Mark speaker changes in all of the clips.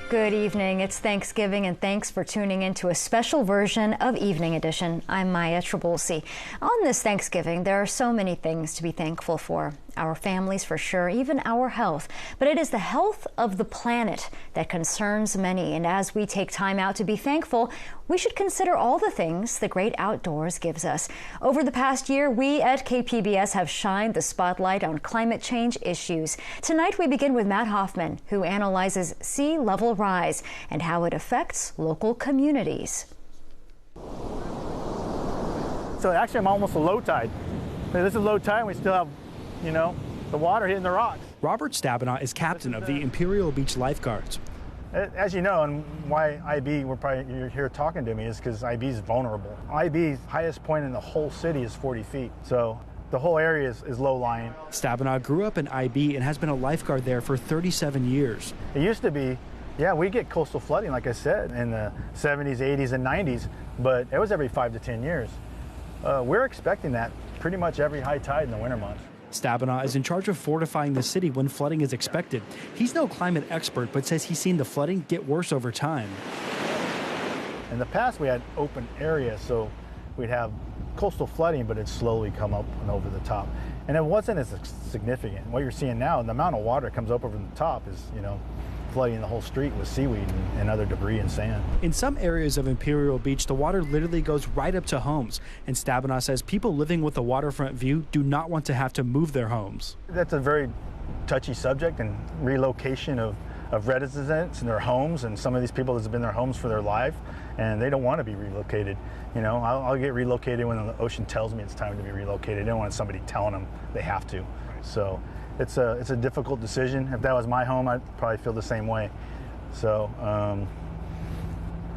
Speaker 1: Good evening. It's Thanksgiving, and thanks for tuning in to a special version of Evening Edition. I'm Maya Trabulsi. On this Thanksgiving, there are so many things to be thankful for. Our families, for sure, even our health. But it is the health of the planet that concerns many. And as we take time out to be thankful, we should consider all the things the great outdoors gives us. Over the past year, we at KPBS have shined the spotlight on climate change issues. Tonight, we begin with Matt Hoffman, who analyzes sea level rise and how it affects local communities.
Speaker 2: So actually, I'm almost a low tide. This is low tide, and we still have, the water hitting the rocks.
Speaker 3: Robert Stabenow is captain of the Imperial Beach Lifeguards.
Speaker 2: As you know, and why IB, you're here talking to me, is because IB is vulnerable. IB's highest point in the whole city is 40 feet. So the whole area is low-lying.
Speaker 3: Stabenow grew up in IB and has been a lifeguard there for 37 years.
Speaker 2: It used to be, we get coastal flooding, like I said, in the 70s, 80s, and 90s, but it was every 5 to 10 years. We're expecting that pretty much every high tide in the winter months.
Speaker 3: Stabenow is in charge of fortifying the city when flooding is expected. He's no climate expert, but says he's seen the flooding get worse over time.
Speaker 2: In the past, we had open areas, so we'd have coastal flooding, but it'd slowly come up and over the top. And it wasn't as significant. What you're seeing now, the amount of water that comes up over the top is, flooding the whole street with seaweed and other debris and sand.
Speaker 3: In some areas of Imperial Beach, the water literally goes right up to homes. And Stabenow says people living with a waterfront view do not want to have to move their homes.
Speaker 2: That's a very touchy subject, and relocation of residents and their homes, and some of these people have been in their homes for their life, and they don't want to be relocated. I'll get relocated when the ocean tells me it's time to be relocated. I don't want somebody telling them they have to. So it's a difficult decision. If that was my home, I'd probably feel the same way. So,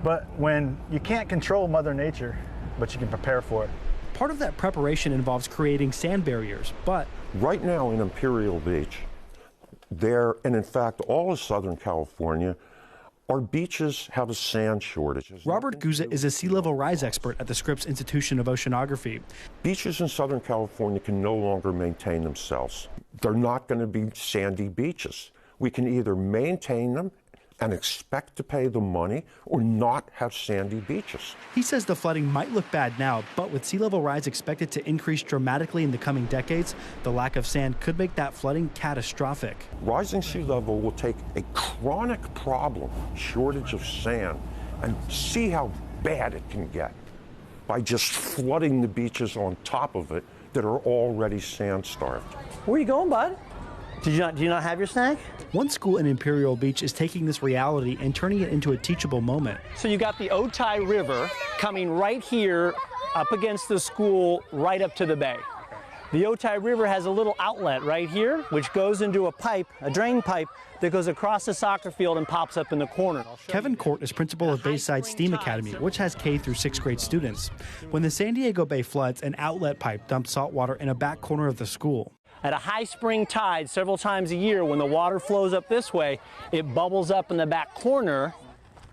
Speaker 2: but when you can't control Mother Nature, but you can prepare for it.
Speaker 3: Part of that preparation involves creating sand barriers, but
Speaker 4: right now in Imperial Beach, and in fact all of Southern California, our beaches have a sand shortage.
Speaker 3: Robert Guza is a sea level rise expert at the Scripps Institution of Oceanography.
Speaker 4: Beaches in Southern California can no longer maintain themselves. They're not going to be sandy beaches. We can either maintain them and expect to pay the money or not have sandy beaches.
Speaker 3: He says the flooding might look bad now, but with sea level rise expected to increase dramatically in the coming decades, the lack of sand could make that flooding catastrophic.
Speaker 4: Rising sea level will take a chronic problem, shortage of sand, and see how bad it can get by just flooding the beaches on top of it that are already sand-starved.
Speaker 5: Where are you going, bud? Do you not have your snack?
Speaker 3: One school in Imperial Beach is taking this reality and turning it into a teachable moment.
Speaker 5: So you got the Otay River coming right here up against the school, right up to the bay. The Otay River has a little outlet right here, which goes into a pipe, a drain pipe, that goes across the soccer field and pops up in the corner.
Speaker 3: Kevin Court is principal of Bayside STEAM Academy, which has K through 6th grade students. When the San Diego Bay floods, an outlet pipe dumps salt water in a back corner of the school.
Speaker 5: At a high spring tide several times a year, when the water flows up this way, it bubbles up in the back corner,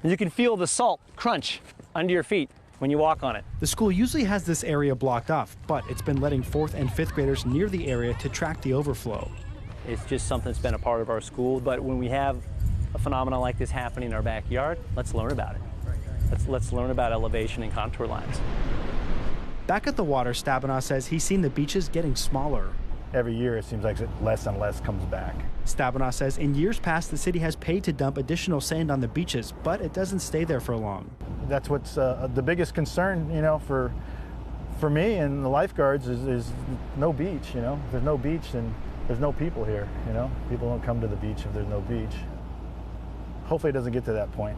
Speaker 5: and you can feel the salt crunch under your feet when you walk on it.
Speaker 3: The school usually has this area blocked off, but it's been letting 4th and 5th graders near the area to track the overflow.
Speaker 5: It's just something that's been a part of our school, but when we have a phenomenon like this happening in our backyard, let's learn about it. Let's learn about elevation and contour lines.
Speaker 3: Back at the water, Stabenow says he's seen the beaches getting smaller.
Speaker 2: Every year it seems like less and less comes back.
Speaker 3: Stabenow says in years past the city has paid to dump additional sand on the beaches, but it doesn't stay there for long.
Speaker 2: That's what's the biggest concern, for me and the lifeguards is no beach. If there's no beach, then there's no people here. People don't come to the beach if there's no beach. Hopefully it doesn't get to that point.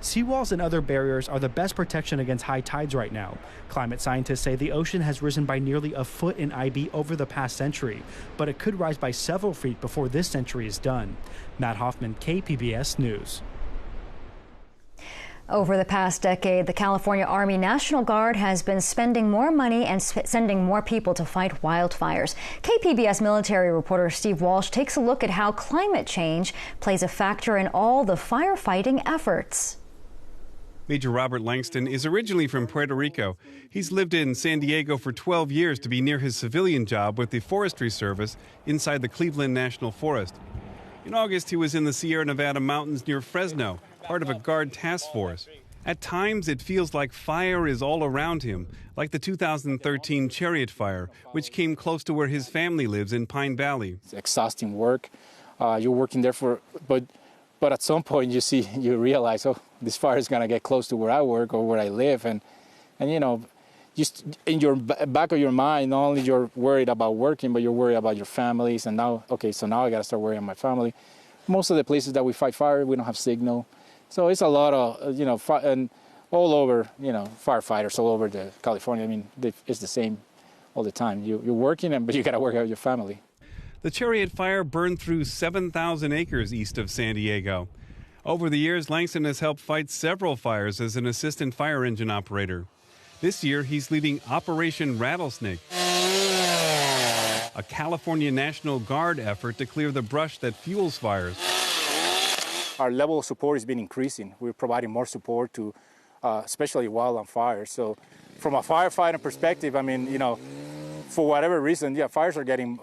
Speaker 3: Seawalls and other barriers are the best protection against high tides right now. Climate scientists say the ocean has risen by nearly a foot in IB over the past century, but it could rise by several feet before this century is done. Matt Hoffman, KPBS News.
Speaker 1: Over the past decade, the California Army National Guard has been spending more money and sending more people to fight wildfires. KPBS military reporter Steve Walsh takes a look at how climate change plays a factor in all the firefighting efforts.
Speaker 6: Major Robert Langston is originally from Puerto Rico. He's lived in San Diego for 12 years to be near his civilian job with the Forestry Service inside the Cleveland National Forest. In August, he was in the Sierra Nevada mountains near Fresno, part of a Guard task force. At times, it feels like fire is all around him, like the 2013 Chariot fire, which came close to where his family lives in Pine Valley.
Speaker 7: It's exhausting work. You're working there but at some point you realize, oh, this fire is going to get close to where I work or where I live. And you know, just in your back of your mind, not only you're worried about working, but you're worried about your families. And now I got to start worrying about my family. Most of the places that we fight fire, we don't have signal. So it's a lot of, and all over, firefighters all over California. I mean, it's the same all the time. You're working, but you got to work out your family.
Speaker 6: The Chariot fire burned through 7,000 acres east of San Diego. Over the years, Langston has helped fight several fires as an assistant fire engine operator. This year, he's leading Operation Rattlesnake, a California National Guard effort to clear the brush that fuels fires.
Speaker 7: Our level of support has been increasing. We're providing more support to especially wildland fires. So from a firefighting perspective, I mean, for whatever reason, fires are getting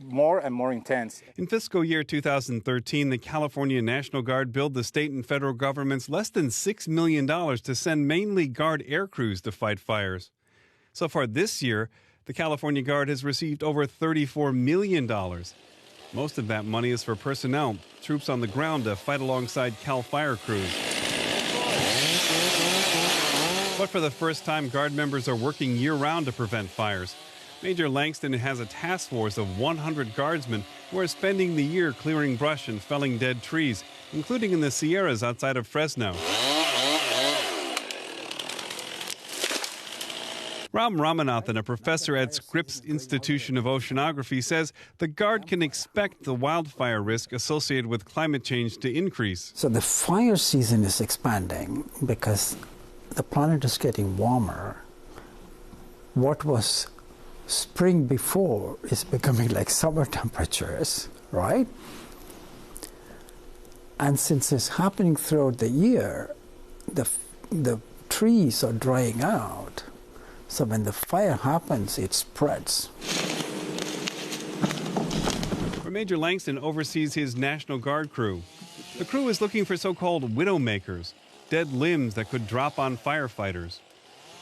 Speaker 7: more and more intense.
Speaker 6: In fiscal year 2013, the California National Guard billed the state and federal governments less than $6 million to send mainly Guard air crews to fight fires. So far this year, the California Guard has received over $34 million. Most of that money is for personnel, troops on the ground to fight alongside Cal Fire crews. But for the first time, Guard members are working year-round to prevent fires. Major Langston has a task force of 100 guardsmen who are spending the year clearing brush and felling dead trees, including in the Sierras outside of Fresno. Ram Ramanathan, a professor at Scripps Institution of Oceanography, says the Guard can expect the wildfire risk associated with climate change to increase.
Speaker 8: So the fire season is expanding because the planet is getting warmer. What was spring before is becoming like summer temperatures, right? And since it's happening throughout the year, the trees are drying out. So when the fire happens, it spreads.
Speaker 6: Where Major Langston oversees his National Guard crew. The crew is looking for so-called widowmakers, dead limbs that could drop on firefighters,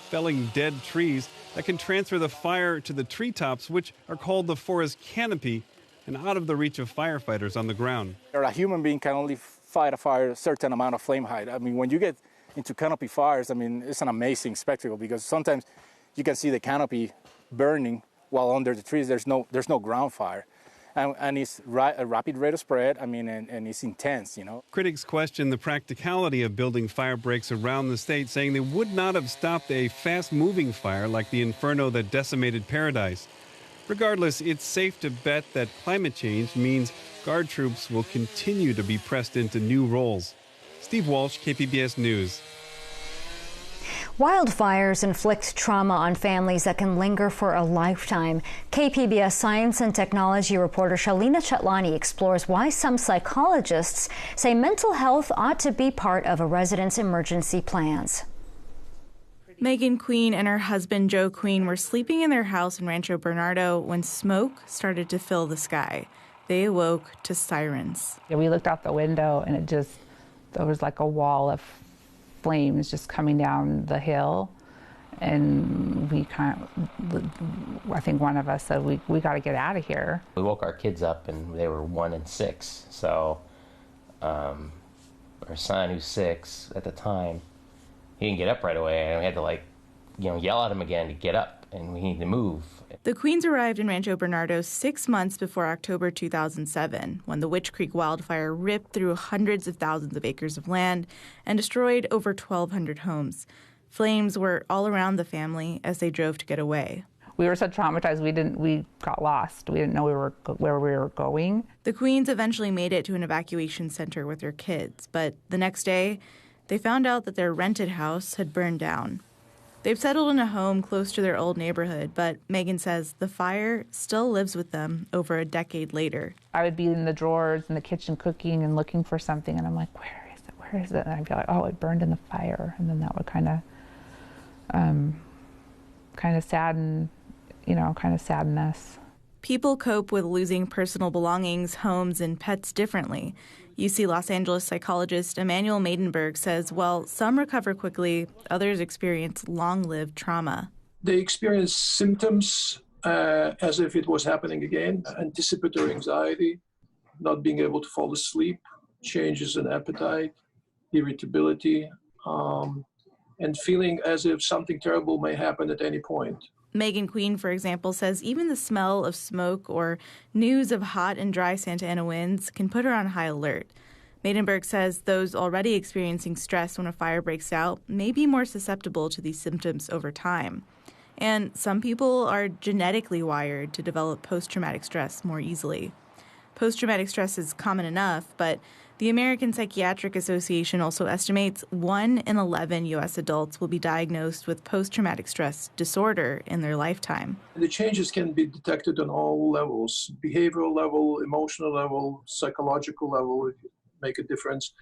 Speaker 6: felling dead trees that can transfer the fire to the treetops, which are called the forest canopy, and out of the reach of firefighters on the ground.
Speaker 7: A human being can only fight a fire a certain amount of flame height. I mean, when you get into canopy fires, I mean, it's an amazing spectacle because sometimes you can see the canopy burning while under the trees there's no ground fire. And it's a rapid rate of spread, I mean, and it's intense,
Speaker 6: Critics question the practicality of building fire breaks around the state, saying they would not have stopped a fast-moving fire like the inferno that decimated Paradise. Regardless, it's safe to bet that climate change means Guard troops will continue to be pressed into new roles. Steve Walsh, KPBS News.
Speaker 1: Wildfires inflict trauma on families that can linger for a lifetime. KPBS science and technology reporter Shalina Chatlani explores why some psychologists say mental health ought to be part of a resident's emergency plans.
Speaker 9: Megan Queen and her husband Joe Queen were sleeping in their house in Rancho Bernardo when smoke started to fill the sky. They awoke to sirens.
Speaker 10: Yeah, we looked out the window and there was like a wall of flames just coming down the hill, and I think one of us said, we got to get out of here.
Speaker 11: We woke our kids up and they were 1 and 6, so our son, who's 6 at the time, he didn't get up right away, and we had to yell at him again to get up, and we need to move.
Speaker 9: The Queens arrived in Rancho Bernardo 6 months before October 2007, when the Witch Creek wildfire ripped through hundreds of thousands of acres of land and destroyed over 1,200 homes. Flames were all around the family as they drove to get away.
Speaker 10: We were so traumatized, we got lost. We didn't know where we were going.
Speaker 9: The Queens eventually made it to an evacuation center with their kids, but the next day, they found out that their rented house had burned down. They've settled in a home close to their old neighborhood, but Megan says the fire still lives with them over a decade later.
Speaker 10: I would be in the drawers in the kitchen cooking and looking for something, and I'm like, where is it? And I'd be like, oh, it burned in the fire. And then that would kind of sadden us.
Speaker 9: People cope with losing personal belongings, homes, and pets differently. UC Los Angeles psychologist Emmanuel Maidenberg says while some recover quickly, others experience long-lived trauma.
Speaker 12: They experience symptoms as if it was happening again, anticipatory anxiety, not being able to fall asleep, changes in appetite, irritability, and feeling as if something terrible may happen at any point.
Speaker 9: Megan Queen, for example, says even the smell of smoke or news of hot and dry Santa Ana winds can put her on high alert. Maidenberg says those already experiencing stress when a fire breaks out may be more susceptible to these symptoms over time. And some people are genetically wired to develop post-traumatic stress more easily. Post-traumatic stress is common enough, but the American Psychiatric Association also estimates 1 in 11 U.S. adults will be diagnosed with post-traumatic stress disorder in their lifetime.
Speaker 12: The changes can be detected on all levels, behavioral level, emotional level, psychological level, make a difference,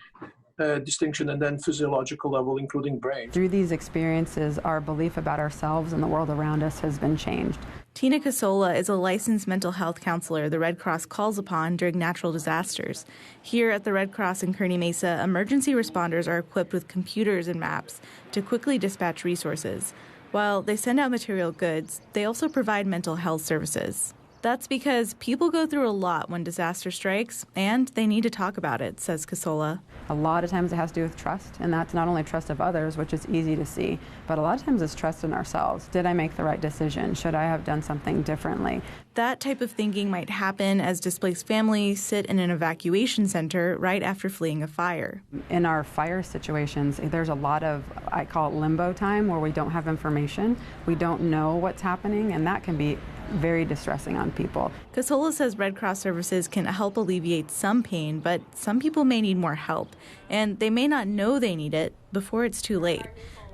Speaker 12: distinction, and then physiological level, including brain.
Speaker 13: Through these experiences, our belief about ourselves and the world around us has been changed.
Speaker 9: Tina Casola is a licensed mental health counselor the Red Cross calls upon during natural disasters. Here at the Red Cross in Kearney Mesa, emergency responders are equipped with computers and maps to quickly dispatch resources. While they send out material goods, they also provide mental health services. That's because people go through a lot when disaster strikes, and they need to talk about it, says Casola.
Speaker 13: A lot of times it has to do with trust, and that's not only trust of others, which is easy to see, but a lot of times it's trust in ourselves. Did I make the right decision? Should I have done something differently?
Speaker 9: That type of thinking might happen as displaced families sit in an evacuation center right after fleeing a fire.
Speaker 13: In our fire situations, there's a lot of, I call it limbo time, where we don't have information, we don't know what's happening, and that can be very distressing on people.
Speaker 9: Casola says Red Cross services can help alleviate some pain, but some people may need more help, and they may not know they need it before it's too late.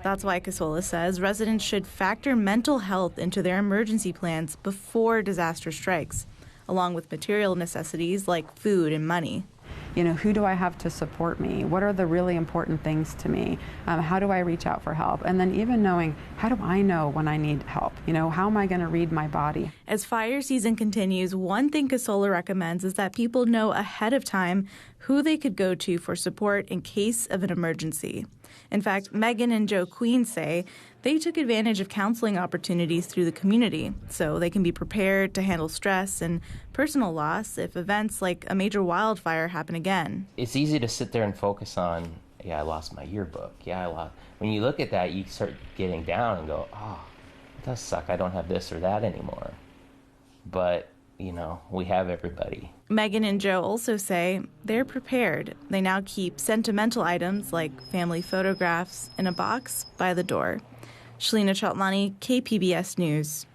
Speaker 9: That's why Casola says residents should factor mental health into their emergency plans before disaster strikes, along with material necessities like food and money.
Speaker 13: You know, who do I have to support me? What are the really important things to me? How do I reach out for help? And then even knowing, how do I know when I need help? You know, how am I going to read my body?
Speaker 9: As fire season continues, one thing Casola recommends is that people know ahead of time who they could go to for support in case of an emergency. In fact, Megan and Joe Queen say they took advantage of counseling opportunities through the community so they can be prepared to handle stress and personal loss if events like a major wildfire happen again.
Speaker 11: It's easy to sit there and focus on, yeah, I lost my yearbook. When you look at that, you start getting down and go, oh, it does suck. I don't have this or that anymore. But, you know, we have everybody.
Speaker 9: Megan and Joe also say they're prepared. They now keep sentimental items like family photographs in a box by the door. Shalina Chatlani, KPBS News.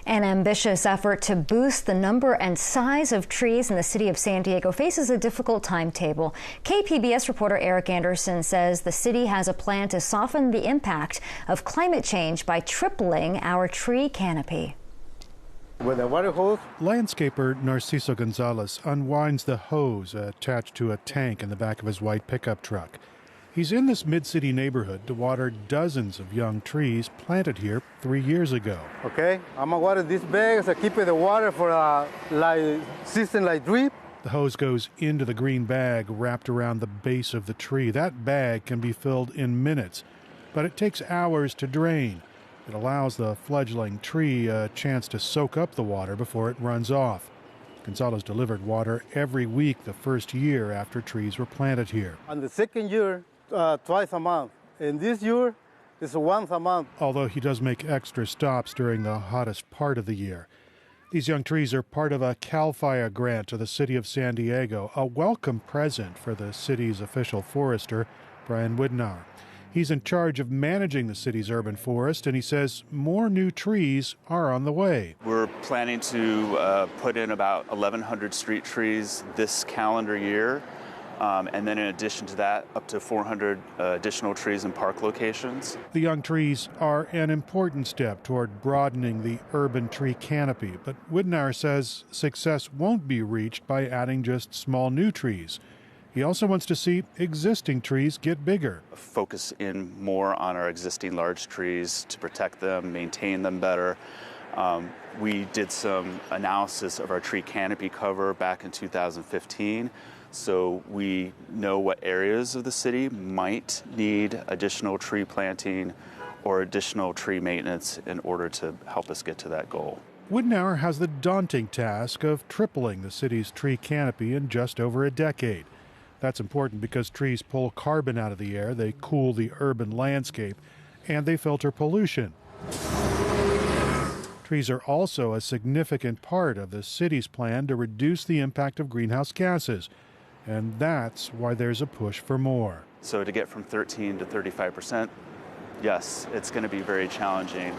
Speaker 1: An ambitious effort to boost the number and size of trees in the city of San Diego faces a difficult timetable. KPBS reporter Eric Anderson says the city has a plan to soften the impact of climate change by tripling our tree canopy.
Speaker 14: With a water hose.
Speaker 15: Landscaper Narciso Gonzalez unwinds the hose attached to a tank in the back of his white pickup truck. He's in this mid-city neighborhood to water dozens of young trees planted here 3 years ago.
Speaker 14: Okay, I'm gonna water these bags. I keep the water for system like drip.
Speaker 15: The hose goes into the green bag wrapped around the base of the tree. That bag can be filled in minutes, but it takes hours to drain. It allows the fledgling tree a chance to soak up the water before it runs off. Gonzalez delivered water every week the first year after trees were planted here.
Speaker 14: On the second year, twice a month. In this year, it's once a month.
Speaker 15: Although he does make extra stops during the hottest part of the year. These young trees are part of a CAL FIRE grant to the city of San Diego, a welcome present for the city's official forester, Brian Widnar. He's in charge of managing the city's urban forest, and he says more new trees are on the way.
Speaker 16: We're planning to put in about 1,100 street trees this calendar year. And then in addition to that, up to 400 additional trees in park locations.
Speaker 15: The young trees are an important step toward broadening the urban tree canopy, but Widnar says success won't be reached by adding just small new trees. He also wants to see existing trees get bigger.
Speaker 16: Focus in more on our existing large trees to protect them, maintain them better, We did some analysis of our tree canopy cover back in 2015, so we know what areas of the city might need additional tree planting or additional tree maintenance in order to help us get to that goal.
Speaker 15: Widenauer has the daunting task of tripling the city's tree canopy in just over a decade. That's important because trees pull carbon out of the air, they cool the urban landscape, and they filter pollution. Trees are also a significant part of the city's plan to reduce the impact of greenhouse gases, and that's why there's a push for more.
Speaker 16: So to get from 13 to 35%, yes, it's going to be very challenging.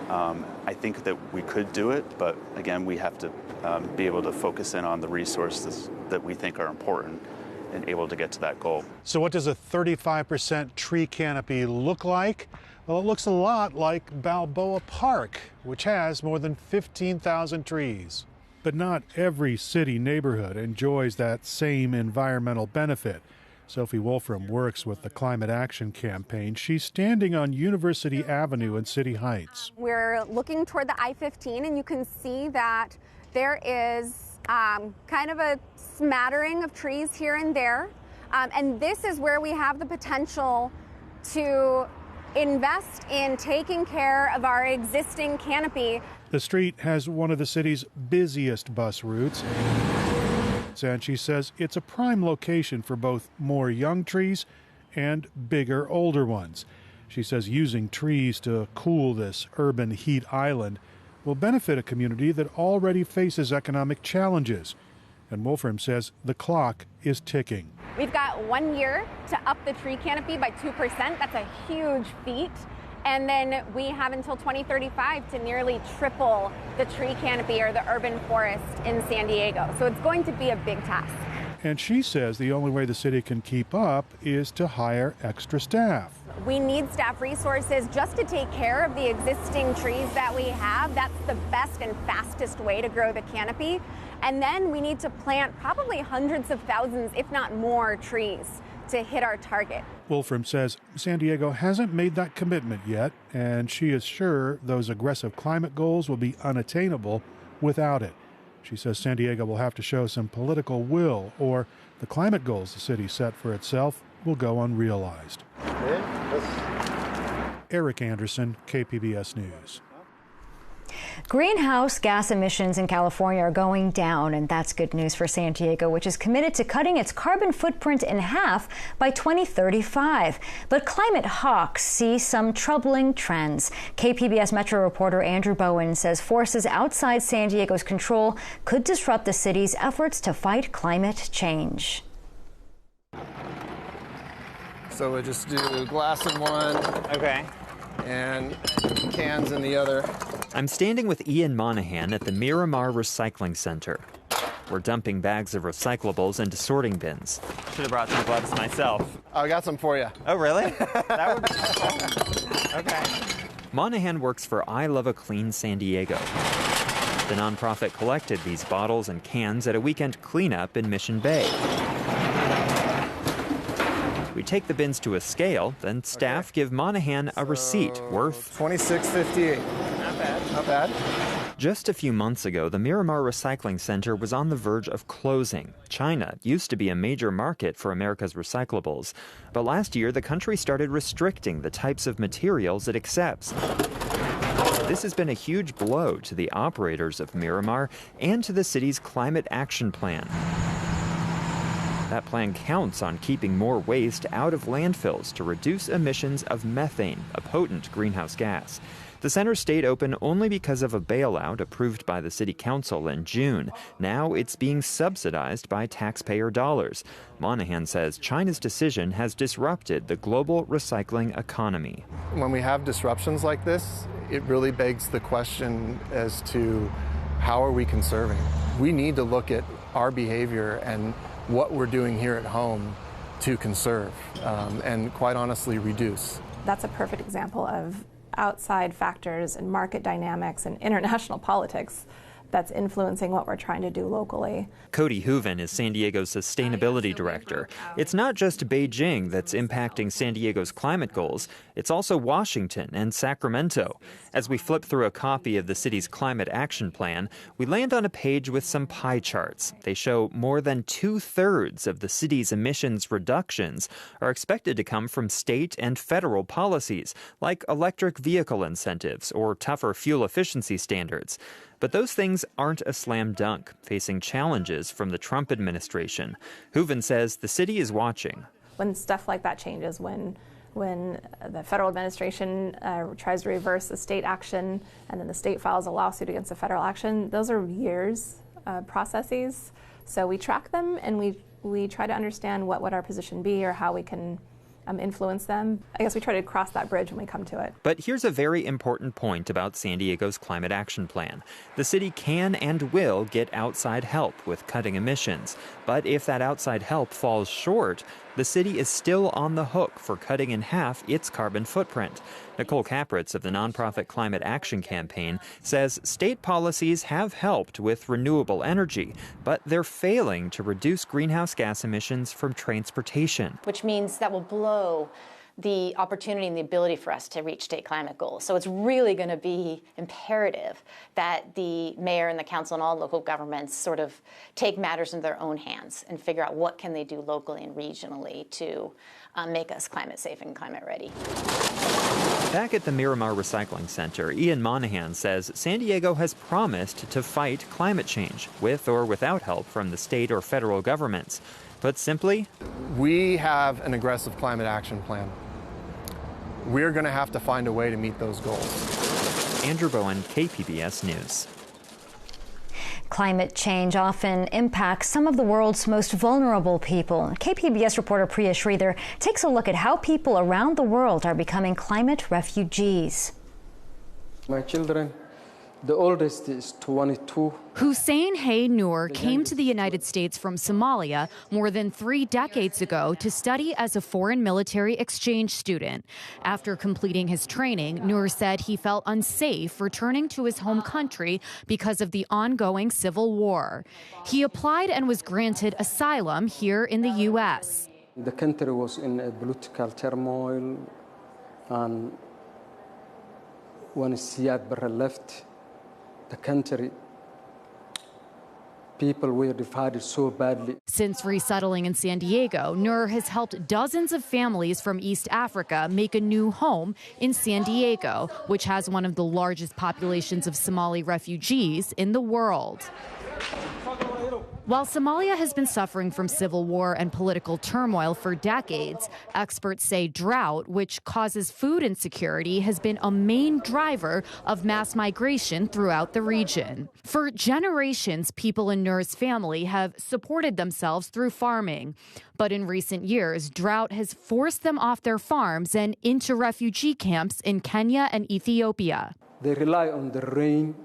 Speaker 16: I think that we could do it, but again, we have to be able to focus in on the resources that we think are important and able to get to that goal.
Speaker 15: So what does a 35% tree canopy look like? Well, it looks a lot like Balboa Park, which has more than 15,000 trees. But not every city neighborhood enjoys that same environmental benefit. Sophie Wolfram works with the Climate Action Campaign. She's standing on University Avenue in City Heights.
Speaker 17: We're looking toward the I-15, and you can see that there is kind of a smattering of trees here and there. And this is where we have the potential to invest in taking care of our existing canopy.
Speaker 15: The street has one of the city's busiest bus routes, and she says it's a prime location for both more young trees and bigger older ones. She says using trees to cool this urban heat island will benefit a community that already faces economic challenges. And Wolfram says the clock is ticking.
Speaker 17: We've got 1 year to up the tree canopy by 2%. That's a huge feat. And then we have until 2035 to nearly triple the tree canopy or the urban forest in San Diego. So it's going to be a big task.
Speaker 15: And she says the only way the city can keep up is to hire extra staff.
Speaker 17: We need staff resources just to take care of the existing trees that we have. That's the best and fastest way to grow the canopy. And then we need to plant probably hundreds of thousands, if not more, trees to hit our target.
Speaker 15: Wolfram says San Diego hasn't made that commitment yet, and she is sure those aggressive climate goals will be unattainable without it. She says San Diego will have to show some political will, or the climate goals the city set for itself will go unrealized. Eric Anderson, KPBS News.
Speaker 1: Greenhouse gas emissions in California are going down, and that's good news for San Diego, which is committed to cutting its carbon footprint in half by 2035. But climate hawks see some troubling trends. KPBS Metro reporter Andrew Bowen says forces outside San Diego's control could disrupt the city's efforts to fight climate change.
Speaker 18: So we just do glass in one.
Speaker 19: Okay.
Speaker 18: And cans in the other.
Speaker 19: I'm standing with Ian Monahan at the Miramar Recycling Center. We're dumping bags of recyclables into sorting bins.
Speaker 20: Should have brought some gloves myself.
Speaker 18: I got some for you.
Speaker 20: Oh, really? That would be helpful. Okay.
Speaker 19: Monahan works for I Love a Clean San Diego. The nonprofit collected these bottles and cans at a weekend cleanup in Mission Bay. We take the bins to a scale, then staff give Monahan a receipt worth
Speaker 18: $26.58.
Speaker 20: Not bad.
Speaker 18: Not bad.
Speaker 19: Just a few months ago, the Miramar Recycling Center was on the verge of closing. China used to be a major market for America's recyclables, but last year the country started restricting the types of materials it accepts. This has been a huge blow to the operators of Miramar and to the city's climate action plan. That plan counts on keeping more waste out of landfills to reduce emissions of methane, a potent greenhouse gas. The center stayed open only because of a bailout approved by the city council in June. Now it's being subsidized by taxpayer dollars. Monahan says China's decision has disrupted the global recycling economy.
Speaker 18: When we have disruptions like this, it really begs the question as to how are we conserving? We need to look at our behavior and what we're doing here at home to conserve and quite honestly reduce.
Speaker 21: That's a perfect example of outside factors and market dynamics and international politics that's influencing what we're trying to do locally.
Speaker 19: Cody Hooven is San Diego's sustainability director. It's not just Beijing that's impacting San Diego's climate goals. It's also Washington and Sacramento. As we flip through a copy of the city's climate action plan, we land on a page with some pie charts. They show more than 2/3 of the city's emissions reductions are expected to come from state and federal policies, like electric vehicle incentives or tougher fuel efficiency standards. But those things aren't a slam dunk, facing challenges from the Trump administration. Hooven says the city is watching.
Speaker 21: When stuff like that changes, when the federal administration tries to reverse the state action and then the state files a lawsuit against the federal action, those are years processes. So we track them and we try to understand what would our position be or how we can influence them. I guess we try to cross that bridge when we come to it.
Speaker 19: But here's a very important point about San Diego's climate action plan. The city can and will get outside help with cutting emissions. But if that outside help falls short, the city is still on the hook for cutting in half its carbon footprint. Nicole Capritz of the nonprofit Climate Action Campaign says state policies have helped with renewable energy, but they're failing to reduce greenhouse gas emissions from transportation.
Speaker 22: Which means that will blow the opportunity and the ability for us to reach state climate goals. So it's really going to be imperative that the mayor and the council and all local governments sort of take matters into their own hands and figure out what can they do locally and regionally to make us climate safe and climate ready.
Speaker 19: Back at the Miramar Recycling Center, Ian Monahan says San Diego has promised to fight climate change, with or without help from the state or federal governments. Put simply,
Speaker 18: we have an aggressive climate action plan. We're going to have to find a way to meet those goals.
Speaker 19: Andrew Bowen, KPBS News.
Speaker 1: Climate change often impacts some of the world's most vulnerable people. KPBS reporter Priya Sridhar takes a look at how people around the world are becoming climate refugees.
Speaker 23: My children, the oldest is 22.
Speaker 24: Hussein Hay Noor came to the United States from Somalia more than 3 decades ago to study as a foreign military exchange student. After completing his training, Noor said he felt unsafe returning to his home country because of the ongoing civil war. He applied and was granted asylum here in the U.S.
Speaker 23: The country was in a political turmoil, and when Siad Barre left the country, people were divided so badly.
Speaker 24: Since resettling in San Diego, Noor has helped dozens of families from East Africa make a new home in San Diego, which has one of the largest populations of Somali refugees in the world. While Somalia has been suffering from civil war and political turmoil for decades, experts say drought, which causes food insecurity, has been a main driver of mass migration throughout the region. For generations, people in Noor's family have supported themselves through farming. But in recent years, drought has forced them off their farms and into refugee camps in Kenya and Ethiopia.
Speaker 23: They rely on the rain,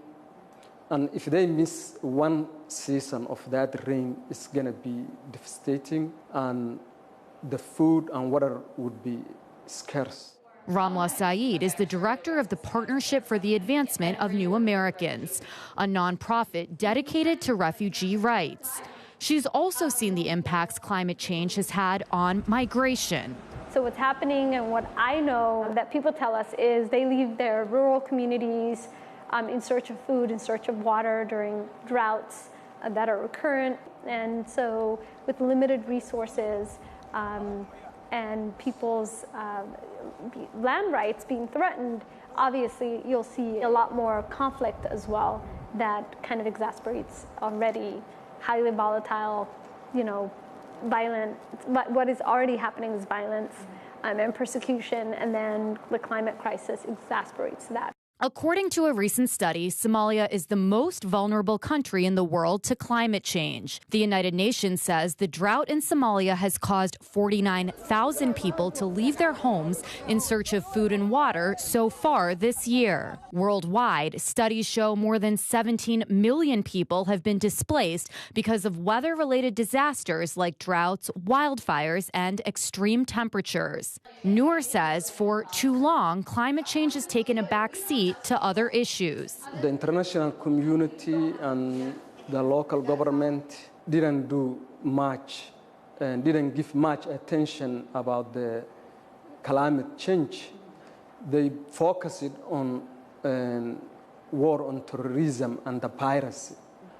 Speaker 23: and if they miss one season of that rain, it's going to be devastating, and the food and water would be scarce.
Speaker 24: Ramla Saeed is the director of the Partnership for the Advancement of New Americans, a nonprofit dedicated to refugee rights. She's also seen the impacts climate change has had on migration.
Speaker 25: So what's happening and what I know that people tell us is they leave their rural communities in search of food, in search of water during droughts that are recurrent. And so with limited resources and people's land rights being threatened, obviously you'll see a lot more conflict as well that kind of exasperates already highly volatile, violent. What is already happening is violence and persecution, and then the climate crisis exasperates that.
Speaker 24: According to a recent study, Somalia is the most vulnerable country in the world to climate change. The United Nations says the drought in Somalia has caused 49,000 people to leave their homes in search of food and water so far this year. Worldwide, studies show more than 17 million people have been displaced because of weather-related disasters like droughts, wildfires, and extreme temperatures. Noor says for too long, climate change has taken a back seat seat to other issues.
Speaker 23: The international community and the local government didn't do much and didn't give much attention about the climate change. They focused on war on terrorism and the piracy.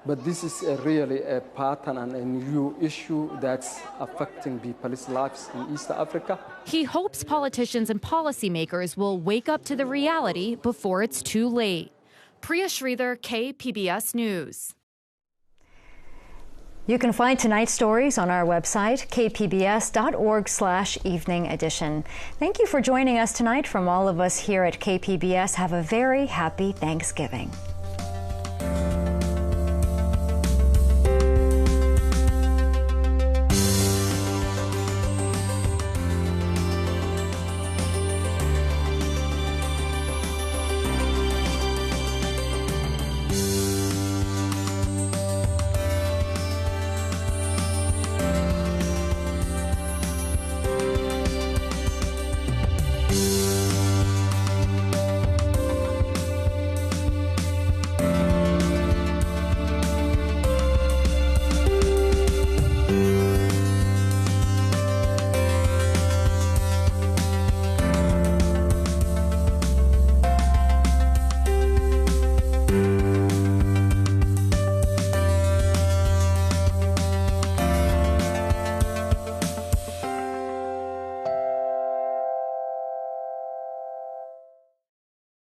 Speaker 23: But this is really a pattern and a new issue that's affecting people's lives in East Africa.
Speaker 24: He hopes politicians and policymakers will wake up to the reality before it's too late. Priya Sridhar, KPBS News.
Speaker 1: You can find tonight's stories on our website, kpbs.org/evening edition. Thank you for joining us tonight. From all of us here at KPBS, have a very happy Thanksgiving.